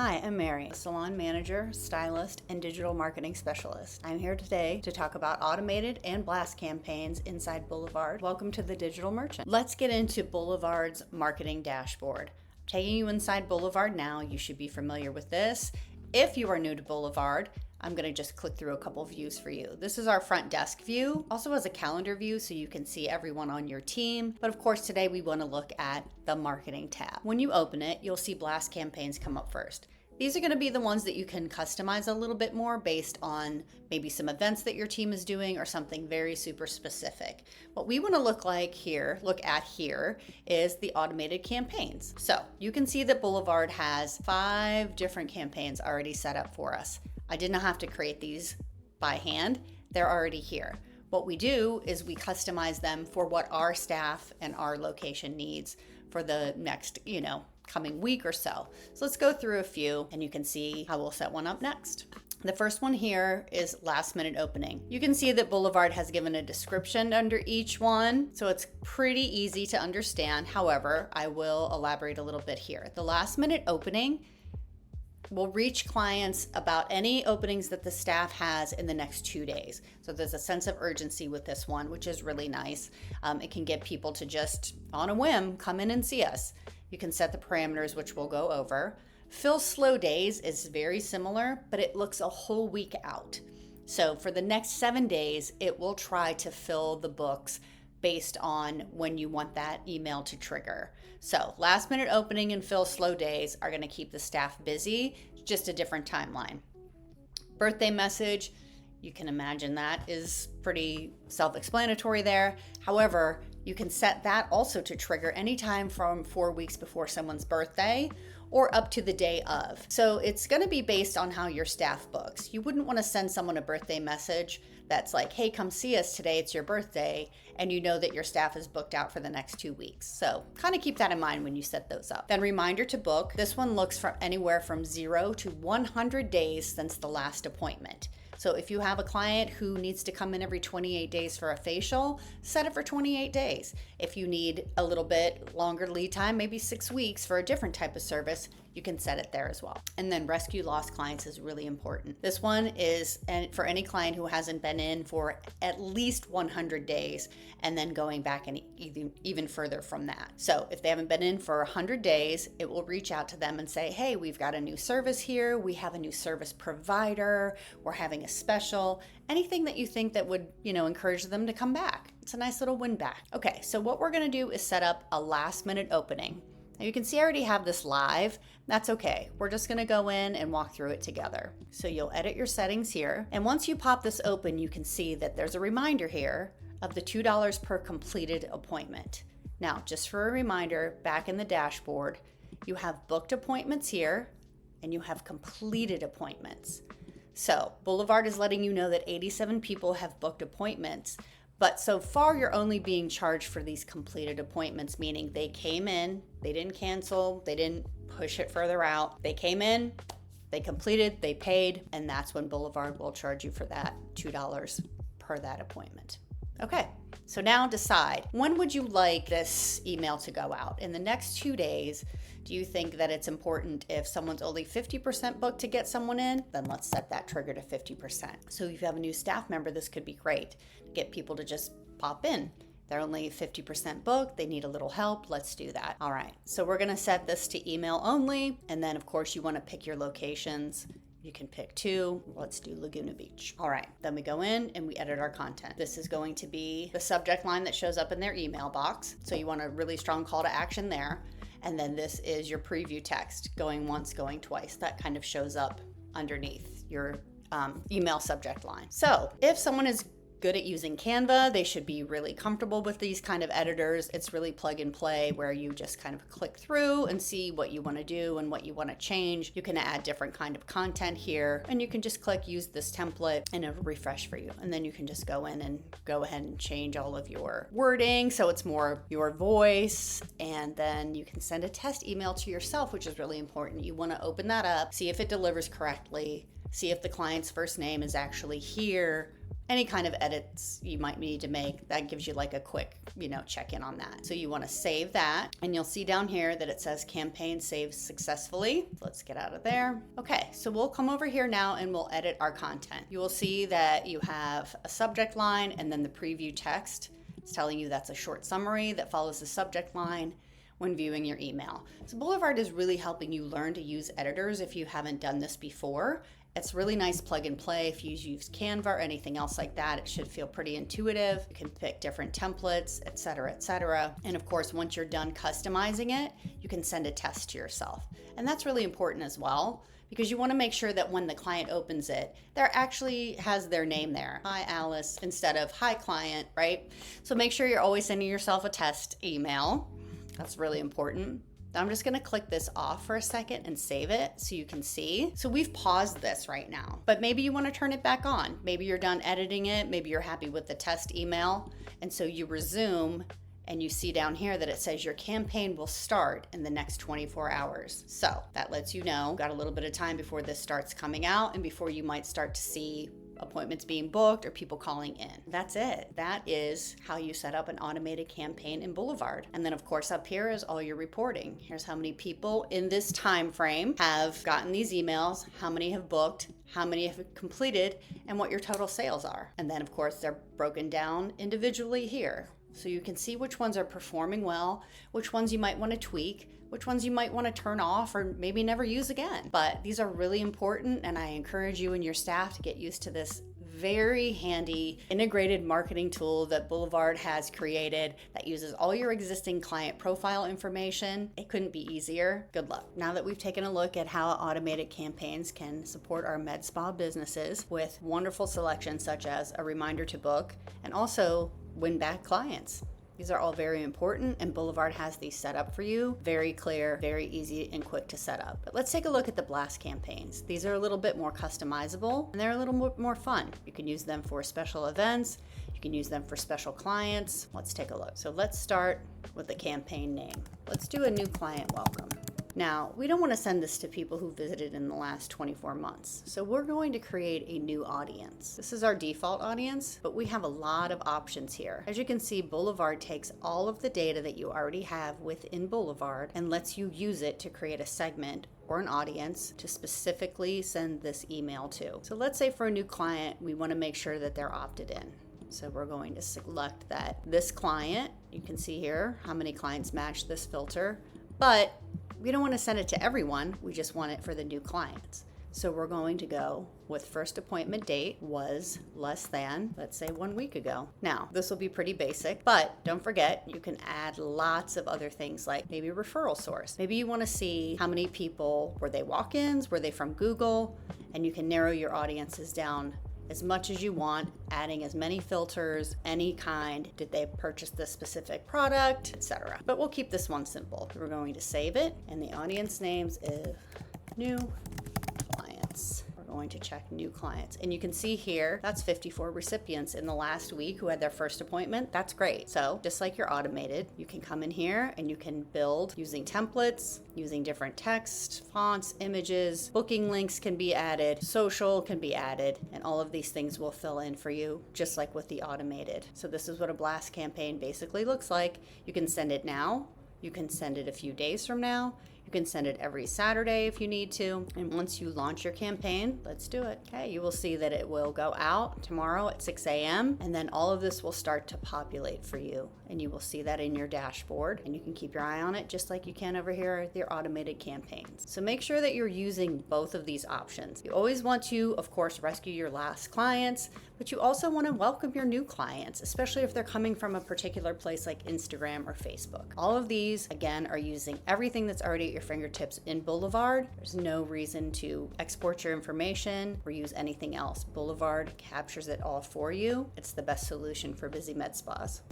Hi, I'm Mary, a salon manager, stylist, and digital marketing specialist. I'm here today to talk about automated and blast campaigns inside Boulevard. Welcome to the Digital Merchant. Let's get into Boulevard's marketing dashboard. I'm taking you inside Boulevard now. You should be familiar with this. If you are new to Boulevard, I'm going to just click through a couple views for you. This is our front desk view. Also has a calendar view so you can see everyone on your team. But of course, today we want to look at the marketing tab. When you open it, you'll see blast campaigns come up first. These are going to be the ones that you can customize a little bit more based on maybe some events that your team is doing or something very super specific. What we want to look at here is the automated campaigns. So you can see that Boulevard has 5 different campaigns already set up for us. I did not have to create these by hand. They're already here. What we do is we customize them for what our staff and our location needs for the next, coming week or so. So let's go through a few and you can see how we'll set one up next. The first one here is last minute opening. You can see that Boulevard has given a description under each one, so it's pretty easy to understand. However, I will elaborate a little bit here. The last minute opening will reach clients about any openings that the staff has in the next 2 days. So there's a sense of urgency with this one, which is really nice. It can get people to just, on a whim, come in and see us. You can set the parameters, which we'll go over. Fill slow days is very similar, but it looks a whole week out. So for the next 7 days, it will try to fill the books based on when you want that email to trigger. So last minute opening and fill slow days are going to keep the staff busy, just a different timeline. Birthday message, you can imagine that is pretty self-explanatory there. However, you can set that also to trigger anytime from 4 weeks before someone's birthday or up to the day of. So it's going to be based on how your staff books. You wouldn't want to send someone a birthday message that's like, hey, come see us today, it's your birthday, and you know that your staff is booked out for the next 2 weeks. So kind of keep that in mind when you set those up. Then reminder to book. This one looks from anywhere from 0 to 100 days since the last appointment. So if you have a client who needs to come in every 28 days for a facial, set it for 28 days. If you need a little bit longer lead time, maybe 6 weeks for a different type of service, you can set it there as well. And then rescue lost clients is really important. This one is for any client who hasn't been in for at least 100 days and then going back and even further from that. So if they haven't been in for 100 days, it will reach out to them and say, hey, we've got a new service here. We have a new service provider. We're having a special. Anything that you think that would, encourage them to come back. It's a nice little win back. Okay, so what we're gonna do is set up a last minute opening. Now you can see I already have this live. That's okay. We're just gonna go in and walk through it together. So you'll edit your settings here. And once you pop this open, you can see that there's a reminder here of the $2 per completed appointment. Now, just for a reminder, back in the dashboard, you have booked appointments here and you have completed appointments. So Boulevard is letting you know that 87 people have booked appointments, but so far you're only being charged for these completed appointments, meaning they came in, they didn't cancel, they didn't push it further out. They came in, they completed, they paid, and that's when Boulevard will charge you for that $2 per that appointment. Okay, so now decide, when would you like this email to go out? In the next 2 days, do you think that it's important if someone's only 50% booked to get someone in? Then let's set that trigger to 50%. So if you have a new staff member, this could be great. Get people to just pop in. They're only 50% booked, they need a little help, let's do that. All right, so we're gonna set this to email only, and then of course you wanna pick your locations. You can pick 2. Let's do Laguna Beach. All right, then we go in and we edit our content. This is going to be the subject line that shows up in their email box. So you want a really strong call to action there. And then this is your preview text, going once, going twice. That kind of shows up underneath your email subject line. So if someone is good at using Canva, they should be really comfortable with these kind of editors. It's really plug and play where you just kind of click through and see what you want to do and what you want to change. You can add different kind of content here and you can just click use this template and it'll refresh for you. And then you can just go in and go ahead and change all of your wording so it's more your voice, and then you can send a test email to yourself, which is really important. You want to open that up, see if it delivers correctly, see if the client's first name is actually here any kind of edits you might need to make. That gives you like a quick, check in on that. So you want to save that, and you'll see down here that it says campaign saved successfully. Let's get out of there. Okay, so we'll come over here now and we'll edit our content. You will see that you have a subject line and then the preview text. It's telling you that's a short summary that follows the subject line when viewing your email. So Boulevard is really helping you learn to use editors if you haven't done this before. It's really nice plug and play. If you use Canva or anything else like that, it should feel pretty intuitive. You can pick different templates, etc., etc. And of course, once you're done customizing it, you can send a test to yourself. And that's really important as well, because you want to make sure that when the client opens it, there actually has their name there. Hi, Alice, instead of hi, client, right? So make sure you're always sending yourself a test email. That's really important. I'm just gonna click this off for a second and save it so you can see. So we've paused this right now, but maybe you wanna turn it back on. Maybe you're done editing it. Maybe you're happy with the test email. And so you resume and you see down here that it says your campaign will start in the next 24 hours. So that lets you know, got a little bit of time before this starts coming out and before you might start to see appointments being booked or people calling in. That's it. That is how you set up an automated campaign in Boulevard. And then of course up here is all your reporting. Here's how many people in this time frame have gotten these emails, how many have booked, how many have completed, and what your total sales are. And then of course they're broken down individually here. So you can see which ones are performing well, which ones you might want to tweak, which ones you might want to turn off or maybe never use again. But these are really important, and I encourage you and your staff to get used to this very handy integrated marketing tool that Boulevard has created that uses all your existing client profile information. It couldn't be easier. Good luck. Now that we've taken a look at how automated campaigns can support our med spa businesses with wonderful selections such as a reminder to book and also win back clients. These are all very important, and Boulevard has these set up for you. Very clear, very easy and quick to set up. But let's take a look at the blast campaigns. These are a little bit more customizable and they're a little more fun. You can use them for special events. You can use them for special clients. Let's take a look. So let's start with the campaign name. Let's do a new client welcome. Now, we don't want to send this to people who visited in the last 24 months. So we're going to create a new audience. This is our default audience, but we have a lot of options here. As you can see, Boulevard takes all of the data that you already have within Boulevard and lets you use it to create a segment or an audience to specifically send this email to. So let's say for a new client, we want to make sure that they're opted in. So we're going to select that this client, you can see here how many clients match this filter, but we don't want to send it to everyone. We just want it for the new clients. So we're going to go with first appointment date was less than, let's say 1 week ago. Now, this will be pretty basic, but don't forget, you can add lots of other things like maybe referral source. Maybe you want to see how many people, were they walk-ins, were they from Google? And you can narrow your audiences down as much as you want, adding as many filters, any kind. Did they purchase this specific product, etc. But we'll keep this one simple. We're going to save it, and the audience names is new clients. We're going to check new clients. And you can see here, that's 54 recipients in the last week who had their first appointment. That's great. So just like you're automated, you can come in here and you can build using templates, using different text, fonts, images, booking links can be added, social can be added, and all of these things will fill in for you, just like with the automated. So this is what a blast campaign basically looks like. You can send it now, you can send it a few days from now, you can send it every Saturday if you need to. And once you launch your campaign, let's do it. Okay, you will see that it will go out tomorrow at 6 a.m. and then all of this will start to populate for you. And you will see that in your dashboard, and you can keep your eye on it just like you can over here with your automated campaigns. So make sure that you're using both of these options. You always want to, of course, rescue your last clients, but you also want to welcome your new clients, especially if they're coming from a particular place like Instagram or Facebook. All of these, again, are using everything that's already at your fingertips in Boulevard. There's no reason to export your information or use anything else. Boulevard captures it all for you. It's the best solution for busy med spas.